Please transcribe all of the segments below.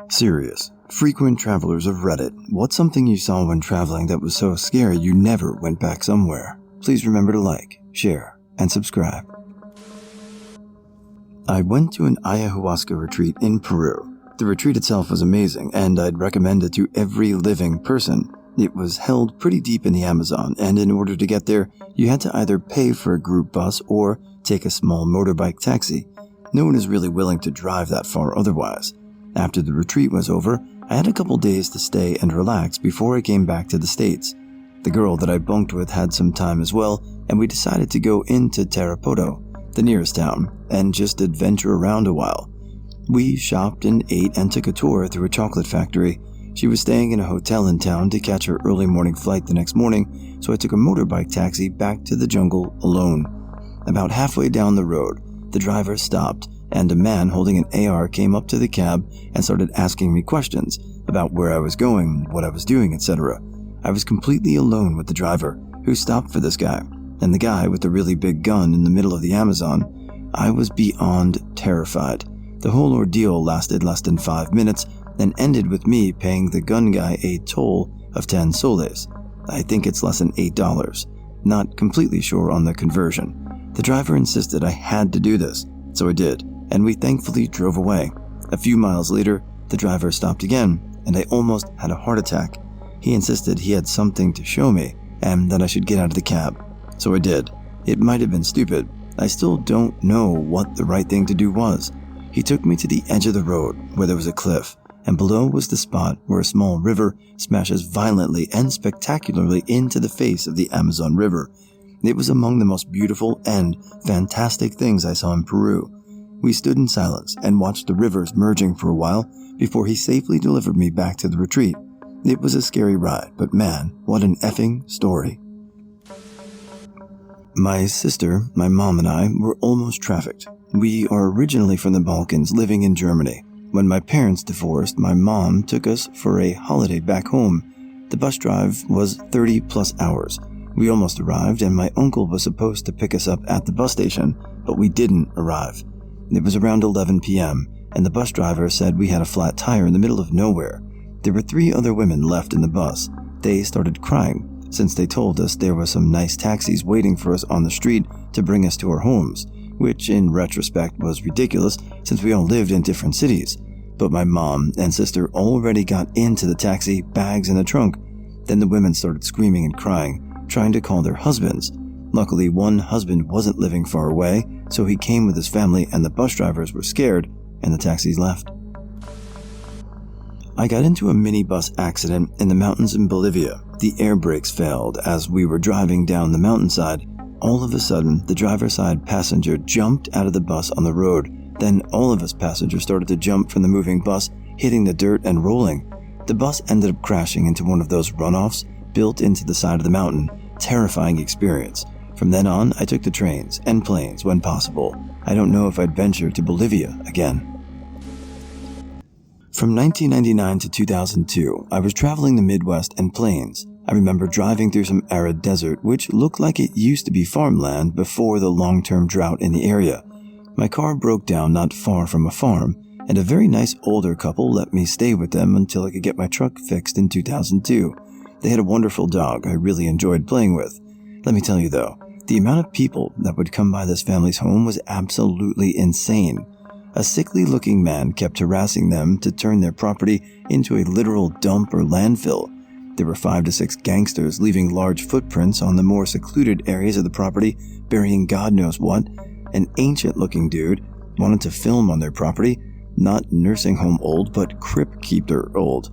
Serious, frequent travelers of Reddit, what's something you saw when traveling that was so scary you never went back somewhere? Please remember to like, share, and subscribe. I went to an ayahuasca retreat in Peru. The retreat itself was amazing, and I'd recommend it to every living person. It was held pretty deep in the Amazon, and in order to get there, you had to either pay for a group bus or take a small motorbike taxi. No one is really willing to drive that far otherwise. After the retreat was over, I had a couple days to stay and relax before I came back to the States. The girl that I bunked with had some time as well, and we decided to go into Tarapoto, the nearest town, and just adventure around a while. We shopped and ate and took a tour through a chocolate factory. She was staying in a hotel in town to catch her early morning flight the next morning, so I took a motorbike taxi back to the jungle alone. About halfway down the road, the driver stopped, and a man holding an AR came up to the cab and started asking me questions about where I was going, what I was doing, etc. I was completely alone with the driver, who stopped for this guy, and the guy with the really big gun in the middle of the Amazon. I was beyond terrified. The whole ordeal lasted less than 5 minutes and ended with me paying the gun guy a toll of 10 soles. I think it's less than $8. Not completely sure on the conversion. The driver insisted I had to do this, so I did, and we thankfully drove away. A few miles later, the driver stopped again, and I almost had a heart attack. He insisted he had something to show me, and that I should get out of the cab. So I did. It might have been stupid. I still don't know what the right thing to do was. He took me to the edge of the road, where there was a cliff, and below was the spot where a small river smashes violently and spectacularly into the face of the Amazon River. It was among the most beautiful and fantastic things I saw in Peru. We stood in silence and watched the rivers merging for a while before he safely delivered me back to the retreat. It was a scary ride, but man, what an effing story. My sister, my mom, and I were almost trafficked. We are originally from the Balkans, living in Germany. When my parents divorced, my mom took us for a holiday back home. The bus drive was 30 plus hours. We almost arrived, and my uncle was supposed to pick us up at the bus station, but we didn't arrive. It was around 11 p.m., and the bus driver said we had a flat tire in the middle of nowhere. There were 3 other women left in the bus. They started crying, since they told us there were some nice taxis waiting for us on the street to bring us to our homes, which in retrospect was ridiculous since we all lived in different cities. But my mom and sister already got into the taxi, bags in the trunk. Then the women started screaming and crying, trying to call their husbands. Luckily, one husband wasn't living far away, so he came with his family and the bus drivers were scared and the taxis left. I got into a minibus accident in the mountains in Bolivia. The air brakes failed as we were driving down the mountainside. All of a sudden, the driver's side passenger jumped out of the bus on the road. Then all of us passengers started to jump from the moving bus, hitting the dirt and rolling. The bus ended up crashing into one of those runoffs built into the side of the mountain. Terrifying experience. From then on, I took the trains and planes when possible. I don't know if I'd venture to Bolivia again. From 1999 to 2002, I was traveling the Midwest and plains. I remember driving through some arid desert, which looked like it used to be farmland before the long-term drought in the area. My car broke down not far from a farm, and a very nice older couple let me stay with them until I could get my truck fixed in 2002. They had a wonderful dog I really enjoyed playing with. Let me tell you though, the amount of people that would come by this family's home was absolutely insane. A sickly-looking man kept harassing them to turn their property into a literal dump or landfill. There were 5 to 6 gangsters leaving large footprints on the more secluded areas of the property, burying God knows what. An ancient-looking dude wanted to film on their property, not nursing home old, but crypt keeper old.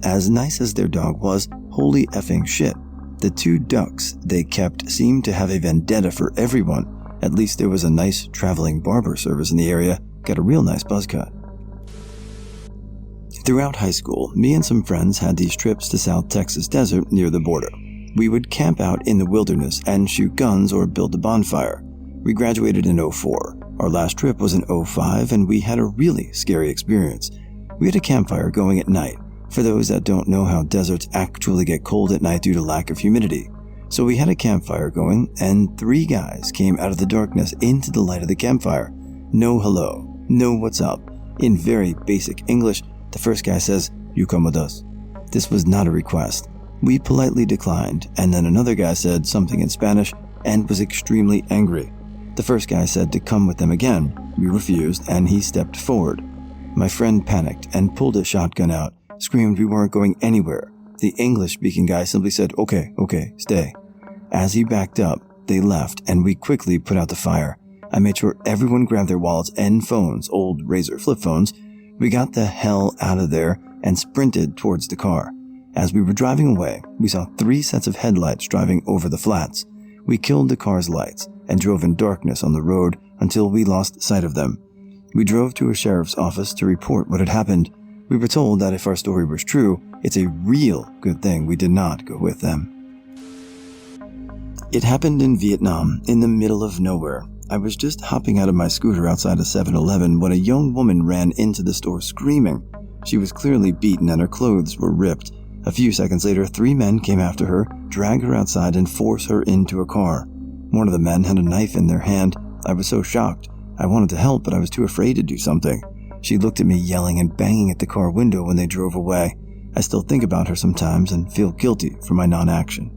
As nice as their dog was, holy effing shit. The 2 ducks they kept seemed to have a vendetta for everyone. At least there was a nice traveling barber service in the area. Got a real nice buzz cut. Throughout high school, me and some friends had these trips to South Texas desert near the border. We would camp out in the wilderness and shoot guns or build a bonfire. We graduated in 2004. Our last trip was in 2005, and we had a really scary experience. We had a campfire going at night, for those that don't know how deserts actually get cold at night due to lack of humidity. So we had a campfire going, and 3 guys came out of the darkness into the light of the campfire. No hello, no what's up. In very basic English, The first guy says, "You come with us." This was not a request. We politely declined, and then another guy said something in Spanish and was extremely angry. The first guy said to come with them again. We refused, and he stepped forward. My friend panicked and pulled a shotgun out, screamed we weren't going anywhere. The English-speaking guy simply said, okay, stay. As he backed up, they left, and we quickly put out the fire. I made sure everyone grabbed their wallets and phones, old Razr flip phones. We got the hell out of there and sprinted towards the car. As we were driving away, we saw 3 sets of headlights driving over the flats. We killed the car's lights and drove in darkness on the road until we lost sight of them. We drove to a sheriff's office to report what had happened. We were told that if our story was true, it's a real good thing we did not go with them. It happened in Vietnam, in the middle of nowhere. I was just hopping out of my scooter outside a 7-Eleven when a young woman ran into the store screaming. She was clearly beaten and her clothes were ripped. A few seconds later, 3 men came after her, drag her outside, and force her into a car. One of the men had a knife in their hand. I was so shocked. I wanted to help, but I was too afraid to do something. She looked at me yelling and banging at the car window when they drove away. I still think about her sometimes and feel guilty for my non-action.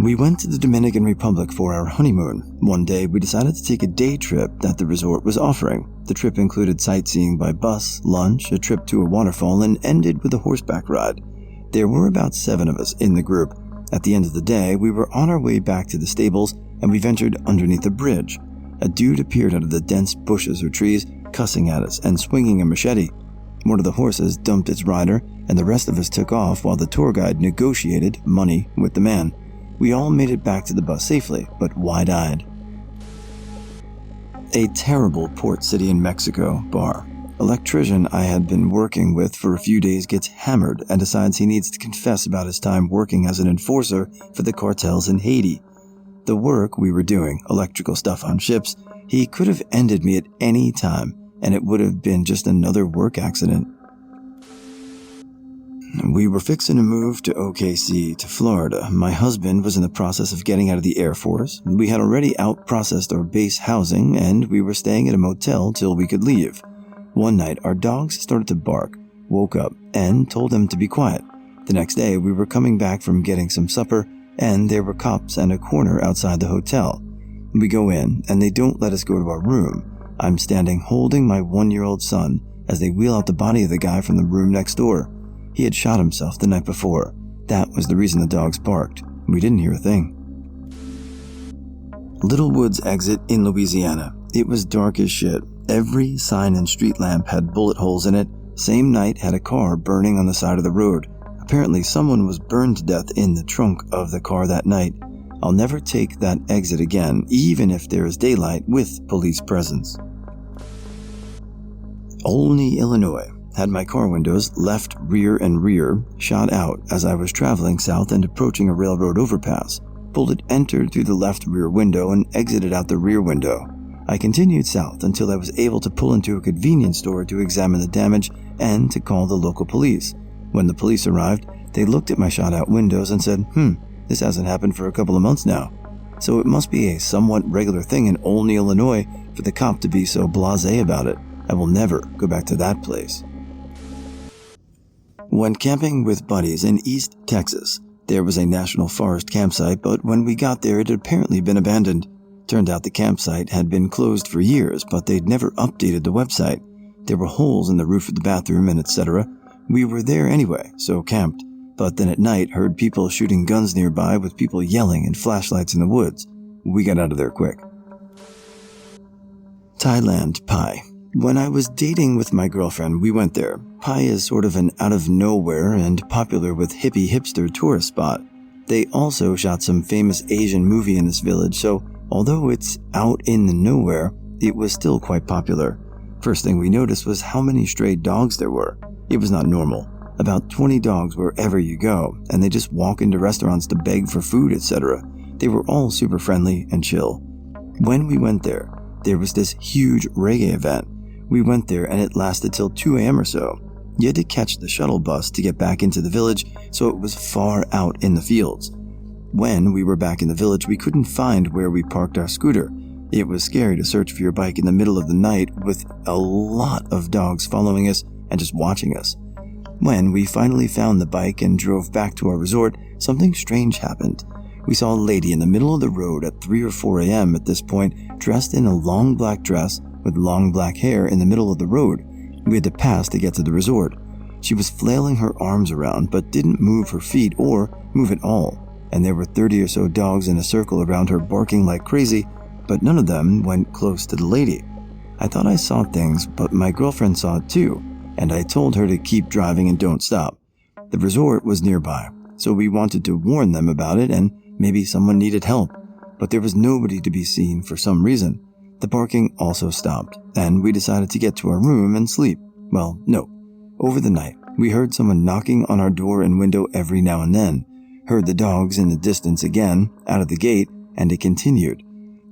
We went to the Dominican Republic for our honeymoon. One day, we decided to take a day trip that the resort was offering. The trip included sightseeing by bus, lunch, a trip to a waterfall, and ended with a horseback ride. There were about 7 of us in the group. At the end of the day, we were on our way back to the stables, and we ventured underneath a bridge. A dude appeared out of the dense bushes or trees, cussing at us and swinging a machete. One of the horses dumped its rider, and the rest of us took off while the tour guide negotiated money with the man. We all made it back to the bus safely, but wide-eyed. A terrible port city in Mexico bar. Electrician I had been working with for a few days gets hammered and decides he needs to confess about his time working as an enforcer for the cartels in Haiti. The work we were doing, electrical stuff on ships, he could have ended me at any time, and it would have been just another work accident. We were fixing to move to OKC, to Florida. My husband was in the process of getting out of the Air Force. We had already out-processed our base housing, and we were staying at a motel till we could leave. One night, our dogs started to bark, woke up, and told them to be quiet. The next day, we were coming back from getting some supper, and there were cops and a corner outside the hotel. We go in, and they don't let us go to our room. I'm standing holding my 1-year-old son as they wheel out the body of the guy from the room next door. He had shot himself the night before. That was the reason the dogs barked. We didn't hear a thing. Little Woods exit in Louisiana. It was dark as shit. Every sign and street lamp had bullet holes in it. Same night had a car burning on the side of the road. Apparently someone was burned to death in the trunk of the car that night. I'll never take that exit again, even if there is daylight with police presence. Olney, Illinois. Had my car windows, left, rear, and rear, shot out as I was traveling south and approaching a railroad overpass. Bullet entered through the left rear window and exited out the rear window. I continued south until I was able to pull into a convenience store to examine the damage and to call the local police. When the police arrived, they looked at my shot-out windows and said, this hasn't happened for a couple of months now. So it must be a somewhat regular thing in Olney, Illinois for the cop to be so blasé about it. I will never go back to that place. Went camping with buddies in East Texas. There was a national forest campsite, but when we got there it had apparently been abandoned. Turned out the campsite had been closed for years, but they'd never updated the website. There were holes in the roof of the bathroom and etc. We were there anyway, so camped. But then at night heard people shooting guns nearby with people yelling and flashlights in the woods. We got out of there quick. Thailand Pai. When I was dating with my girlfriend, we went there. Pai is sort of an out-of-nowhere and popular with hippie hipster tourist spot. They also shot some famous Asian movie in this village, so although it's out in the nowhere, it was still quite popular. First thing we noticed was how many stray dogs there were. It was not normal. About 20 dogs wherever you go, and they just walk into restaurants to beg for food, etc. They were all super friendly and chill. When we went there was this huge reggae event. We went there and it lasted till 2 a.m. or so. You had to catch the shuttle bus to get back into the village, so it was far out in the fields. When we were back in the village, we couldn't find where we parked our scooter. It was scary to search for your bike in the middle of the night with a lot of dogs following us and just watching us. When we finally found the bike and drove back to our resort, something strange happened. We saw a lady in the middle of the road at 3 or 4 a.m. at this point, dressed in a long black dress with long black hair in the middle of the road. We had to pass to get to the resort. She was flailing her arms around but didn't move her feet or move at all, and there were 30 or so dogs in a circle around her barking like crazy, but none of them went close to the lady. I thought I saw things, but my girlfriend saw it too, and I told her to keep driving and don't stop. The resort was nearby, so we wanted to warn them about it and maybe someone needed help, but there was nobody to be seen for some reason. The barking also stopped, and we decided to get to our room and sleep. Well, no. Over the night, we heard someone knocking on our door and window every now and then, heard the dogs in the distance again, out of the gate, and it continued.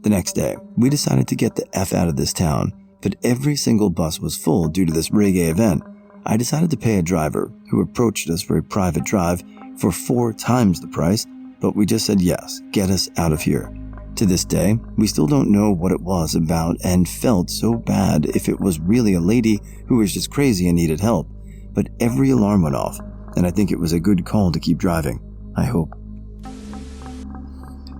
The next day, we decided to get the F out of this town, but every single bus was full due to this reggae event. I decided to pay a driver, who approached us for a private drive, for 4 times the price, but we just said yes, get us out of here. To this day, we still don't know what it was about and felt so bad if it was really a lady who was just crazy and needed help. But every alarm went off, and I think it was a good call to keep driving. I hope.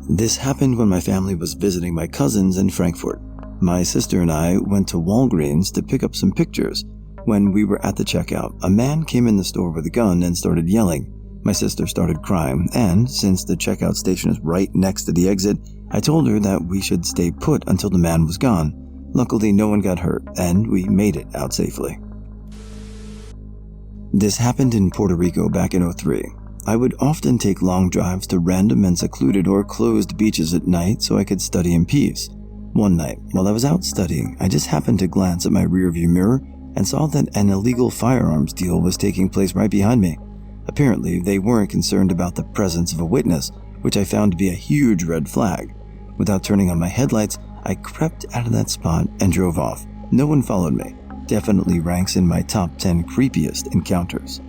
This happened when my family was visiting my cousins in Frankfurt. My sister and I went to Walgreens to pick up some pictures. When we were at the checkout, a man came in the store with a gun and started yelling. My sister started crying, and since the checkout station is right next to the exit, I told her that we should stay put until the man was gone. Luckily, no one got hurt, and we made it out safely. This happened in Puerto Rico back in 2003. I would often take long drives to random and secluded or closed beaches at night so I could study in peace. One night, while I was out studying, I just happened to glance at my rearview mirror and saw that an illegal firearms deal was taking place right behind me. Apparently, they weren't concerned about the presence of a witness, which I found to be a huge red flag. Without turning on my headlights, I crept out of that spot and drove off. No one followed me. Definitely ranks in my top 10 creepiest encounters.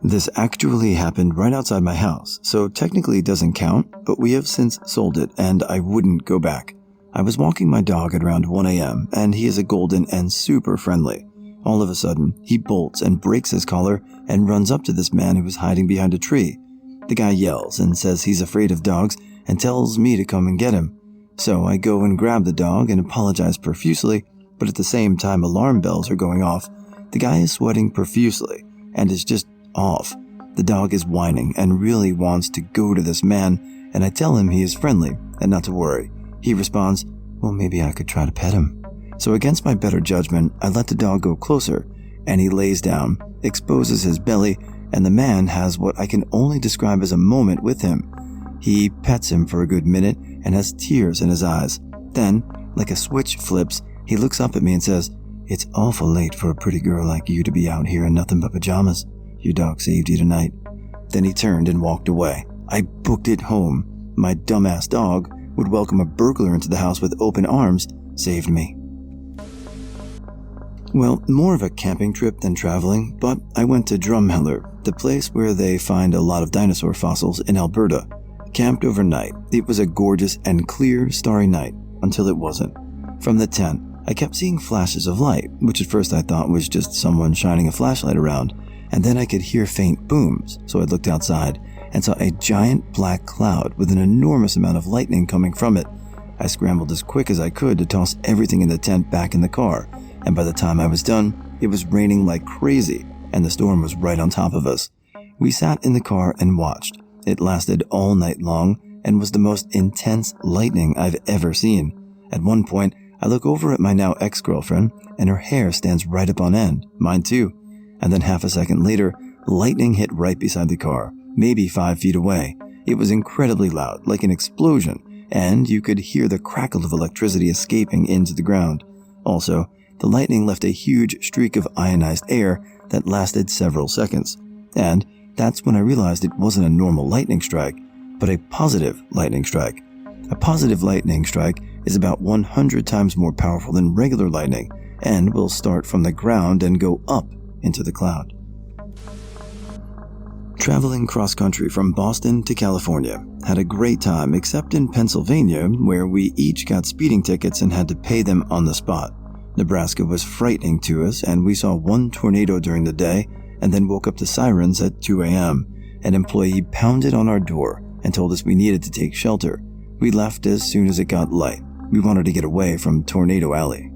This actually happened right outside my house, so technically it doesn't count, but we have since sold it and I wouldn't go back. I was walking my dog at around 1 a.m. and he is a golden and super friendly. All of a sudden, he bolts and breaks his collar and runs up to this man who was hiding behind a tree. The guy yells and says he's afraid of dogs and tells me to come and get him. So I go and grab the dog and apologize profusely, but at the same time alarm bells are going off. The guy is sweating profusely and is just off. The dog is whining and really wants to go to this man, and I tell him he is friendly and not to worry. He responds, well, maybe I could try to pet him. So against my better judgment, I let the dog go closer, and he lays down, exposes his belly, and the man has what I can only describe as a moment with him. He pets him for a good minute and has tears in his eyes. Then, like a switch flips, he looks up at me and says, it's awful late for a pretty girl like you to be out here in nothing but pajamas. Your dog saved you tonight. Then he turned and walked away. I booked it home. My dumbass dog would welcome a burglar into the house with open arms, saved me. Well, more of a camping trip than traveling, but I went to Drumheller, the place where they find a lot of dinosaur fossils in Alberta. Camped overnight. It was a gorgeous and clear, starry night, until it wasn't. From the tent, I kept seeing flashes of light, which at first I thought was just someone shining a flashlight around, and then I could hear faint booms, so I looked outside and saw a giant black cloud with an enormous amount of lightning coming from it. I scrambled as quick as I could to toss everything in the tent back in the car, and by the time I was done, it was raining like crazy, and the storm was right on top of us. We sat in the car and watched. It lasted all night long and was the most intense lightning I've ever seen. At one point, I look over at my now ex-girlfriend, and her hair stands right up on end, mine too. And then half a second later, lightning hit right beside the car, maybe 5 feet away. It was incredibly loud, like an explosion, and you could hear the crackle of electricity escaping into the ground. Also, the lightning left a huge streak of ionized air that lasted several seconds. And that's when I realized it wasn't a normal lightning strike, but a positive lightning strike. A positive lightning strike is about 100 times more powerful than regular lightning and will start from the ground and go up into the cloud. Traveling cross-country from Boston to California. Had a great time, except in Pennsylvania, where we each got speeding tickets and had to pay them on the spot. Nebraska was frightening to us, and we saw one tornado during the day and then woke up to sirens at 2 a.m. An employee pounded on our door and told us we needed to take shelter. We left as soon as it got light. We wanted to get away from Tornado Alley.